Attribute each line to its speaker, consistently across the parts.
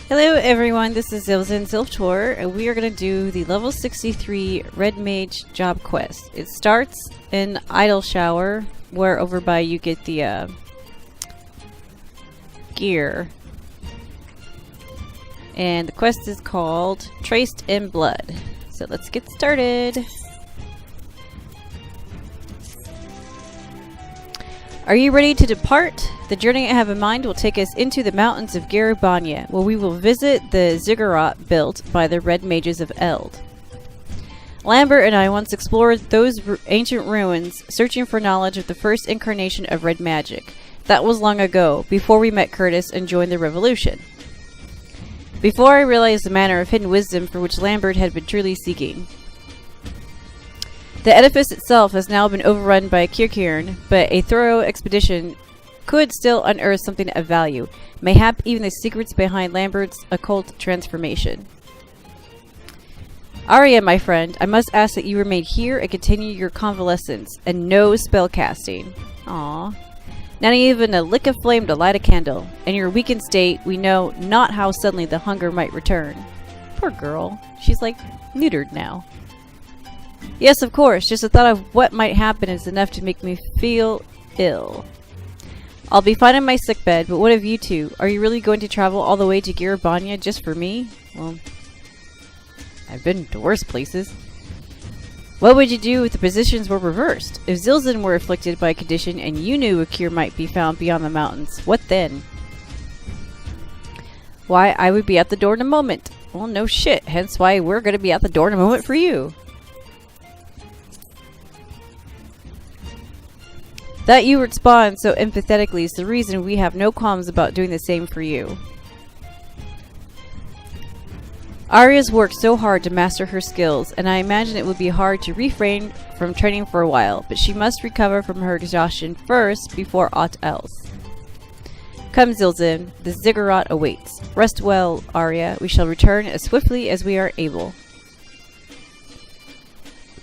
Speaker 1: Hello everyone, this is Zilzin Zilftor, and we are going to do the level 63 Red Mage job quest. It starts in Idle Shower, where over by you get the gear. And the quest is called Traced in Blood. So let's get started. Are you ready to depart? The journey I have in mind will take us into the mountains of Garibania, where we will visit the ziggurat built by the Red Mages of Eld. Lambert and I once explored those ancient ruins, searching for knowledge of the first incarnation of red magic. That was long ago, before we met Curtis and joined the revolution. Before I realized the manner of hidden wisdom for which Lambert had been truly seeking. The edifice itself has now been overrun by Kirkirn, but a thorough expedition could still unearth something of value, mayhap even the secrets behind Lambert's occult transformation. Arya, my friend, I must ask that you remain here and continue your convalescence, and no spellcasting. Aww. Not even a lick of flame to light a candle. In your weakened state, we know not how suddenly the hunger might return. Poor girl. She's like neutered now. Yes, of course. Just the thought of what might happen is enough to make me feel ill. I'll be fine in my sickbed, but what of you two? Are you really going to travel all the way to Garibania just for me? Well, I've been to worse places. What would you do if the positions were reversed? If Zilzin were afflicted by a condition and you knew a cure might be found beyond the mountains, what then? Why, I would be at the door in a moment. Well, no shit. Hence why we're going to be at the door in a moment for you. That you respond so empathetically is the reason we have no qualms about doing the same for you. Arya's worked so hard to master her skills, and I imagine it would be hard to refrain from training for a while, but she must recover from her exhaustion first before aught else. Come, Zilzin, the ziggurat awaits. Rest well, Arya. We shall return as swiftly as we are able.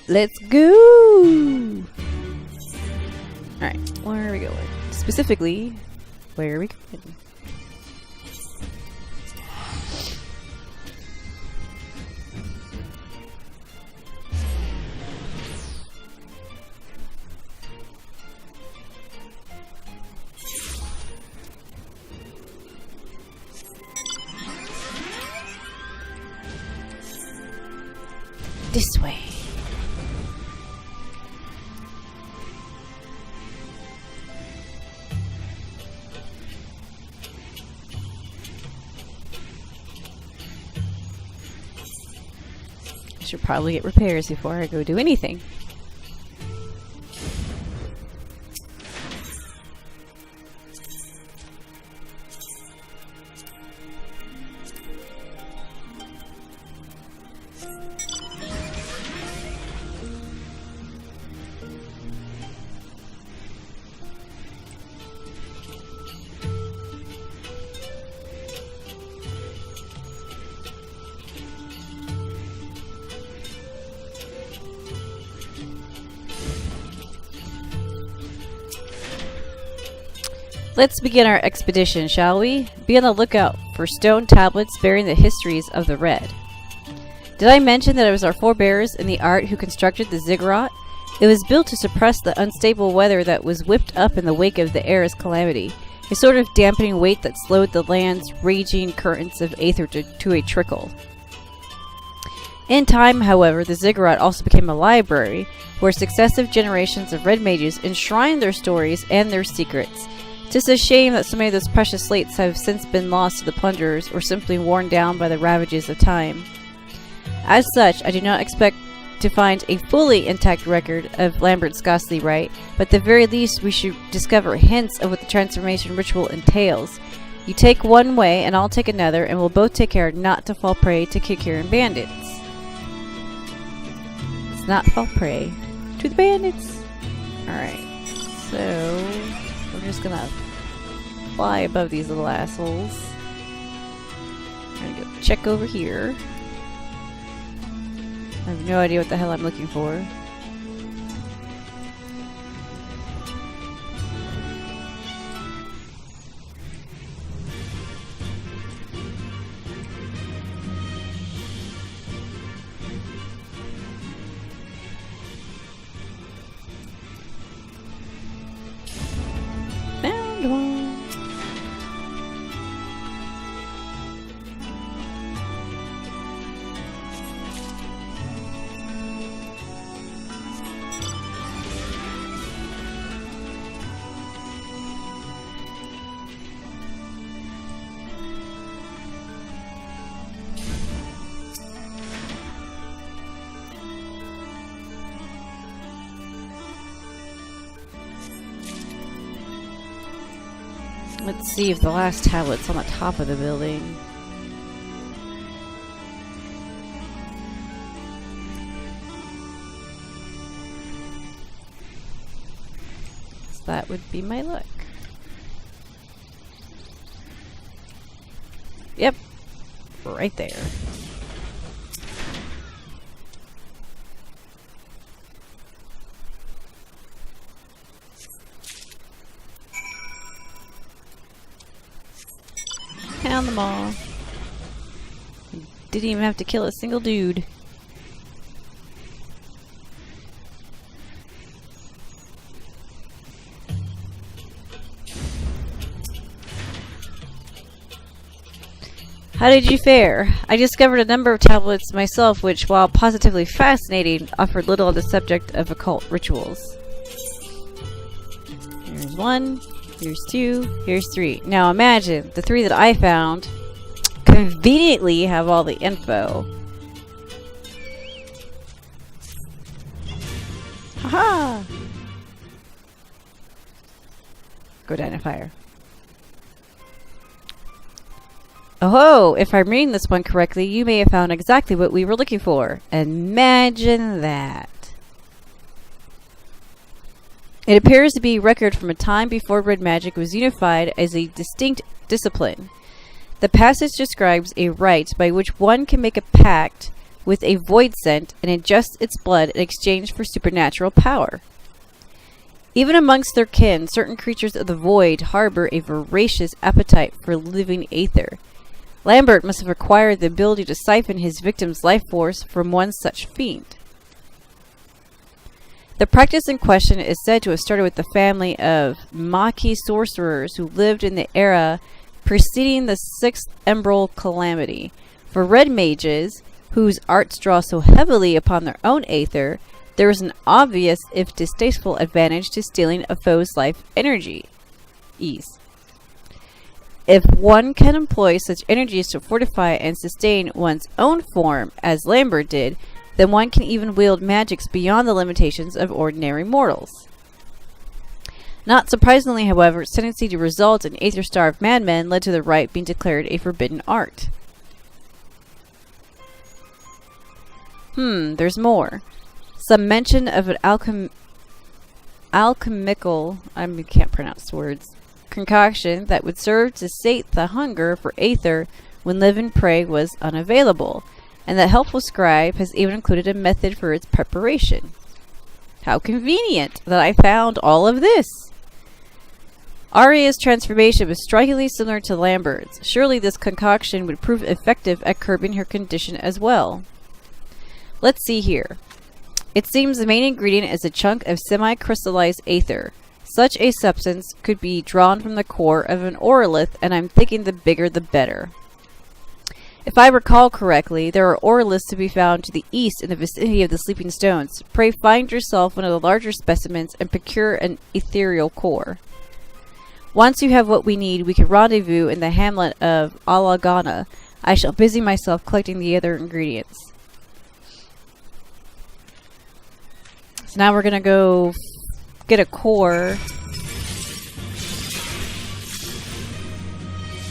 Speaker 1: Let's go! Alright, where are we going? Specifically, where are we going? This way. Should probably get repairs before I go do anything. Let's begin our expedition, shall we? Be on the lookout for stone tablets bearing the histories of the Red. Did I mention that it was our forebears in the art who constructed the ziggurat? It was built to suppress the unstable weather that was whipped up in the wake of the Era's calamity, a sort of dampening weight that slowed the land's raging currents of aether to a trickle. In time, however, the ziggurat also became a library where successive generations of red mages enshrined their stories and their secrets. It's a shame that so many of those precious slates have since been lost to the plunderers or simply worn down by the ravages of time. As such, I do not expect to find a fully intact record of Lambert's ghastly rite, but at the very least we should discover hints of what the transformation ritual entails. You take one way and I'll take another, and we'll both take care not to fall prey to Kirkirn bandits. Let's not fall prey to the bandits. Alright, so we're just gonna fly above these little assholes. I'm gonna go check over here. I have no idea what the hell I'm looking for. Let's see if the last tablet's on the top of the building. So that would be my luck. Yep. Right there. Found them all. Didn't even have to kill a single dude. How did you fare? I discovered a number of tablets myself which, while positively fascinating, offered little on the subject of occult rituals. Here's one, here's two, here's three. Now imagine, the three that I found conveniently have all the info. Haha! Go down in fire. Oh, if I'm reading this one correctly, you may have found exactly what we were looking for. Imagine that. It appears to be a record from a time before red magic was unified as a distinct discipline. The passage describes a rite by which one can make a pact with a void scent and ingest its blood in exchange for supernatural power. Even amongst their kin, certain creatures of the void harbor a voracious appetite for living aether. Lambert must have acquired the ability to siphon his victim's life force from one such fiend. The practice in question is said to have started with the family of Mage sorcerers who lived in the era preceding the Sixth Emerald Calamity. For red mages, whose arts draw so heavily upon their own aether, there is an obvious, if distasteful, advantage to stealing a foe's life energy. If one can employ such energies to fortify and sustain one's own form, as Lambert did, then one can even wield magics beyond the limitations of ordinary mortals. Not surprisingly, however, its tendency to result in aether-starved madmen led to the rite being declared a forbidden art. There's more. Some mention of an alchemical, I can't pronounce words, concoction that would serve to sate the hunger for aether when living prey was unavailable, and that helpful scribe has even included a method for its preparation. How convenient that I found all of this! Arya's transformation was strikingly similar to Lambert's. Surely this concoction would prove effective at curbing her condition as well. Let's see here. It seems the main ingredient is a chunk of semi-crystallized aether. Such a substance could be drawn from the core of an orolith, and I'm thinking the bigger the better. If I recall correctly, there are oroliths to be found to the east in the vicinity of the Sleeping Stones. Pray find yourself one of the larger specimens and procure an ethereal core. Once you have what we need, we can rendezvous in the hamlet of Alagana. I shall busy myself collecting the other ingredients. So now we're going to go get a core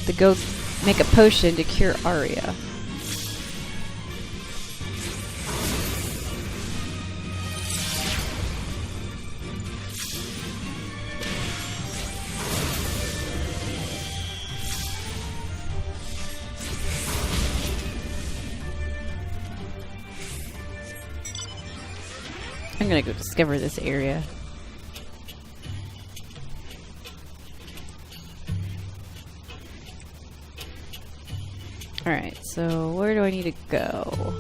Speaker 1: to go make a potion to cure Arya. I'm gonna go discover this area. Alright, so where do I need to go?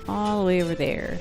Speaker 1: All the way over there.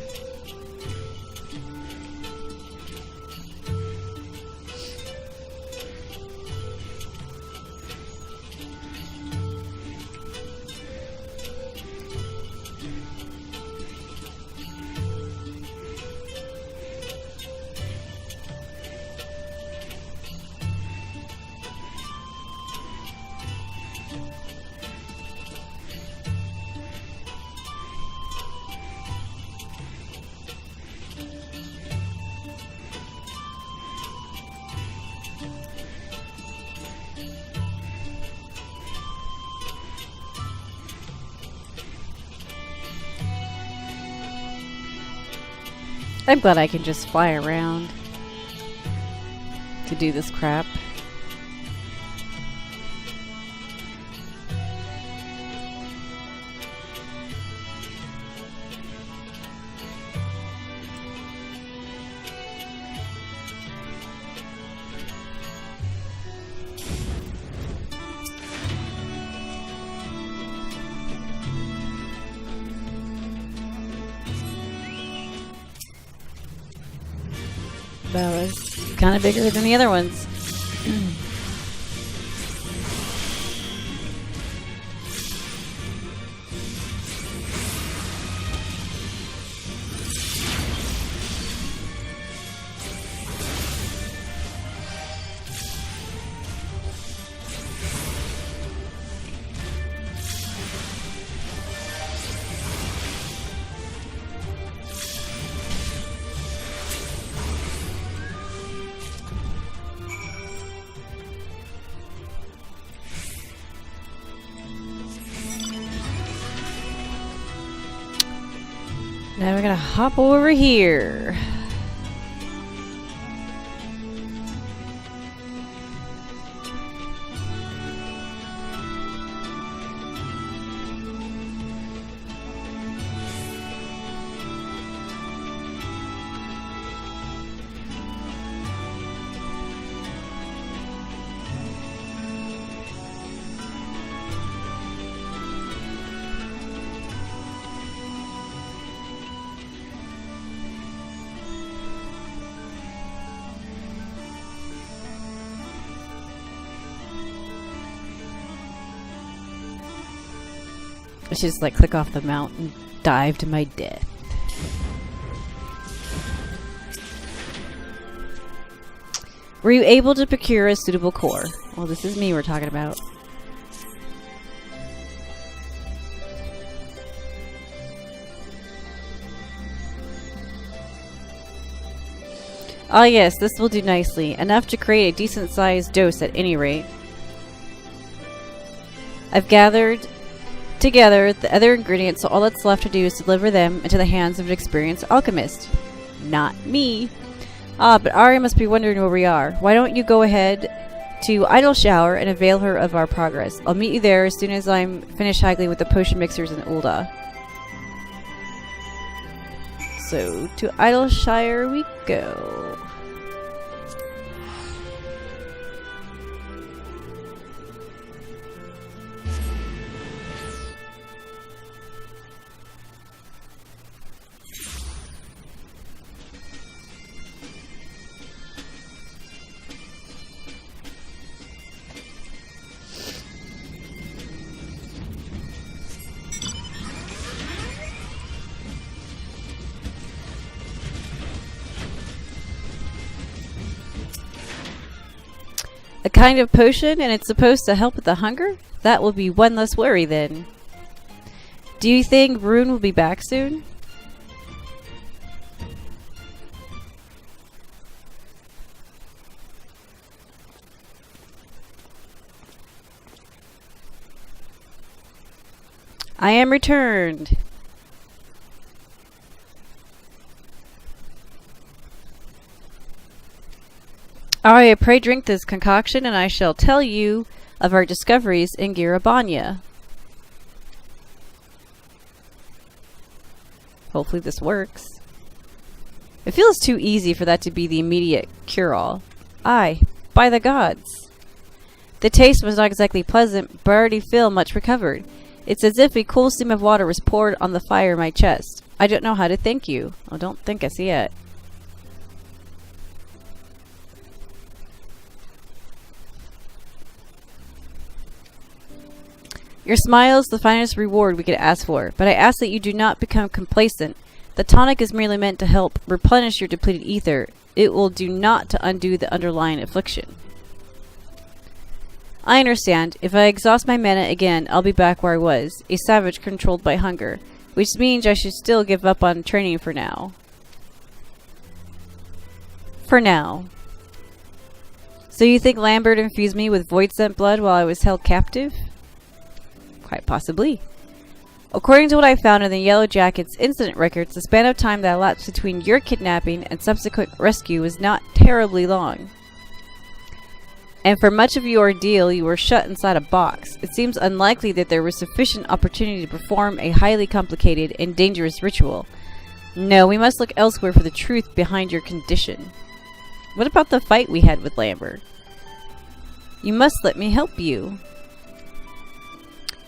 Speaker 1: I'm glad I can just fly around to do this crap. That was kind of bigger than the other ones. Now we're gonna hop over here. I should just like click off the mount and dive to my death. Were you able to procure a suitable core? Well, this is me we're talking about. Ah yes, this will do nicely. Enough to create a decent sized dose at any rate. I've gathered together the other ingredients, so all that's left to do is deliver them into the hands of an experienced alchemist. Not me. Ah, but Arya must be wondering where we are. Why don't you go ahead to Idle Shower and avail her of our progress? I'll meet you there as soon as I'm finished haggling with the potion mixers in Ulda. So, to Idleshire we go. A kind of potion, and it's supposed to help with the hunger? That will be one less worry then. Do you think Rune will be back soon? I am returned. Arya, pray drink this concoction, and I shall tell you of our discoveries in Girabanya. Hopefully this works. It feels too easy for that to be the immediate cure-all. Aye, by the gods. The taste was not exactly pleasant, but I already feel much recovered. It's as if a cool stream of water was poured on the fire in my chest. I don't know how to thank you. Oh, don't thank us yet. Your smile is the finest reward we could ask for, but I ask that you do not become complacent. The tonic is merely meant to help replenish your depleted ether. It will do not to undo the underlying affliction. I understand. If I exhaust my mana again, I'll be back where I was, a savage controlled by hunger, which means I should still give up on training for now. For now. So you think Lambert infused me with void scent blood while I was held captive? Quite possibly. According to what I found in the Yellow Jackets' incident records, the span of time that elapsed between your kidnapping and subsequent rescue was not terribly long. And for much of your ordeal, you were shut inside a box. It seems unlikely that there was sufficient opportunity to perform a highly complicated and dangerous ritual. No, we must look elsewhere for the truth behind your condition. What about the fight we had with Lambert? You must let me help you.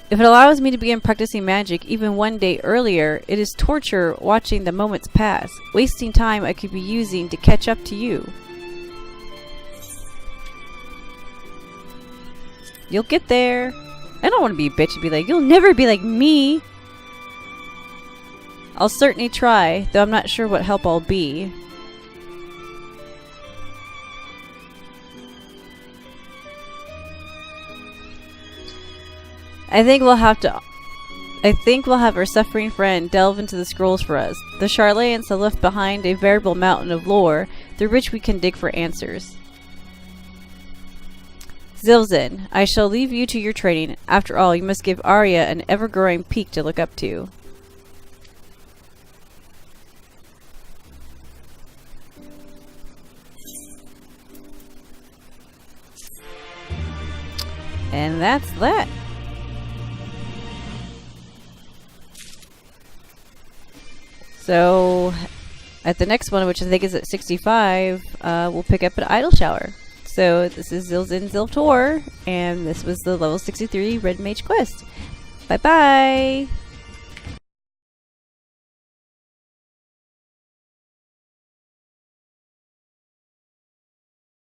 Speaker 1: If it allows me to begin practicing magic even one day earlier, it is torture watching the moments pass, wasting time I could be using to catch up to you. You'll get there. I don't want to be a bitch and be like, you'll never be like me. I'll certainly try, though I'm not sure what help I'll be. I think we'll have our suffering friend delve into the scrolls for us. The Charlatans have left behind a veritable mountain of lore through which we can dig for answers. Zilzin, I shall leave you to your training. After all, you must give Arya an ever-growing peak to look up to. And that's that. So, at the next one, which I think is at 65, we'll pick up an Idle Shower. So, this is Zilzin Ziltor, and this was the level 63 Red Mage quest. Bye-bye!